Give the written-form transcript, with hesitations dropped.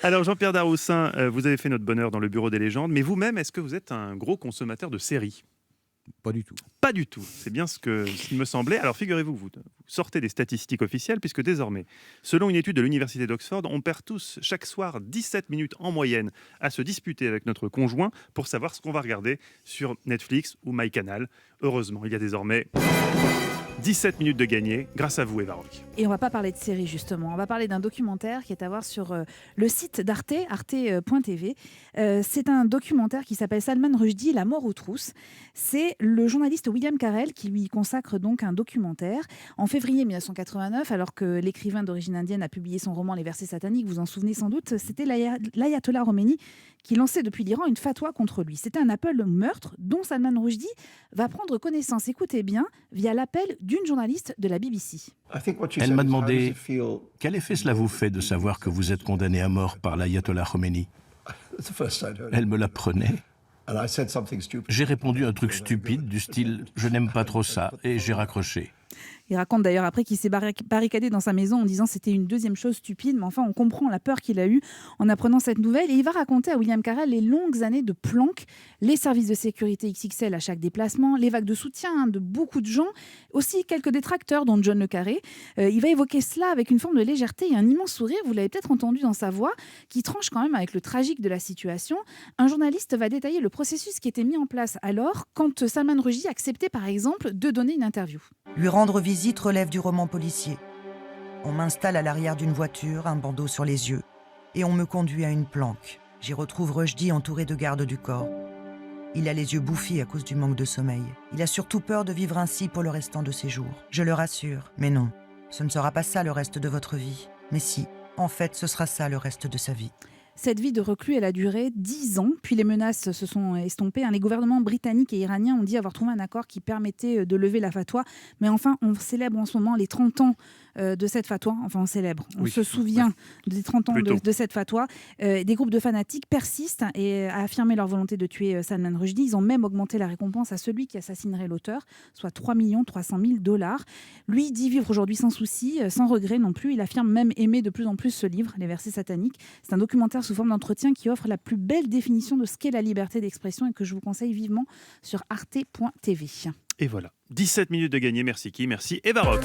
Alors Jean-Pierre Daroussin, vous avez fait notre bonheur dans le bureau des légendes, mais vous-même, est-ce que vous êtes un gros consommateur de séries ? Pas du tout. Pas du tout, c'est bien ce qu'il me semblait. Alors figurez-vous, vous sortez des statistiques officielles, puisque désormais, selon une étude de l'université d'Oxford, on perd tous chaque soir 17 minutes en moyenne à se disputer avec notre conjoint pour savoir ce qu'on va regarder sur Netflix ou MyCanal. Heureusement, il y a désormais 17 minutes de gagné grâce à vous, Eva Rock. Et on va pas parler de série justement, on va parler d'un documentaire qui est à voir sur le site d'Arte, arte.tv. C'est un documentaire qui s'appelle Salman Rushdie, La mort aux trousses. C'est le journaliste William Carell qui lui consacre donc un documentaire. En février 1989, alors que l'écrivain d'origine indienne a publié son roman Les versets sataniques, vous en souvenez sans doute, c'était l'ayatollah Khomeini qui lançait depuis l'Iran une fatwa contre lui. C'était un appel au meurtre dont Salman Rushdie va prendre connaissance, écoutez bien, via l'appel d'une journaliste de la BBC. Elle m'a demandé « Quel effet cela vous fait de savoir que vous êtes condamné à mort par l'ayatollah Khomeini ?» Elle me l'apprenait. J'ai répondu un truc stupide du style « Je n'aime pas trop ça » et j'ai raccroché. Il raconte d'ailleurs après qu'il s'est barricadé dans sa maison en disant c'était une deuxième chose stupide, mais enfin on comprend la peur qu'il a eue en apprenant cette nouvelle. Et il va raconter à William Carell les longues années de planques, les services de sécurité XXL à chaque déplacement, les vagues de soutien de beaucoup de gens, aussi quelques détracteurs dont John le Carré. Il va évoquer cela avec une forme de légèreté et un immense sourire, vous l'avez peut-être entendu dans sa voix, qui tranche quand même avec le tragique de la situation. Un journaliste va détailler le processus qui était mis en place alors quand Salman Rushdie acceptait par exemple de donner une interview. Lui rendre visite relève du roman policier. On m'installe à l'arrière d'une voiture, un bandeau sur les yeux, et on me conduit à une planque. J'y retrouve Rushdie entouré de gardes du corps. Il a les yeux bouffis à cause du manque de sommeil. Il a surtout peur de vivre ainsi pour le restant de ses jours. Je le rassure, mais non, ce ne sera pas ça le reste de votre vie. Mais si, en fait, ce sera ça le reste de sa vie. Cette vie de reclus, elle a duré 10 ans, puis les menaces se sont estompées. Les gouvernements britanniques et iraniens ont dit avoir trouvé un accord qui permettait de lever la fatwa. Mais enfin, on célèbre en ce moment les 30 ans de cette fatwa. Enfin, on célèbre. On se souvient des 30 ans de cette fatwa. Des groupes de fanatiques persistent et à affirmer leur volonté de tuer Salman Rushdie. Ils ont même augmenté la récompense à celui qui assassinerait l'auteur, soit 3 300 000 $. Lui dit vivre aujourd'hui sans souci, sans regret non plus. Il affirme même aimer de plus en plus ce livre, Les versets sataniques. C'est un documentaire sous forme d'entretien qui offre la plus belle définition de ce qu'est la liberté d'expression et que je vous conseille vivement sur arte.tv. Et voilà, 17 minutes de gagné. Merci qui ? Merci Eva Rock.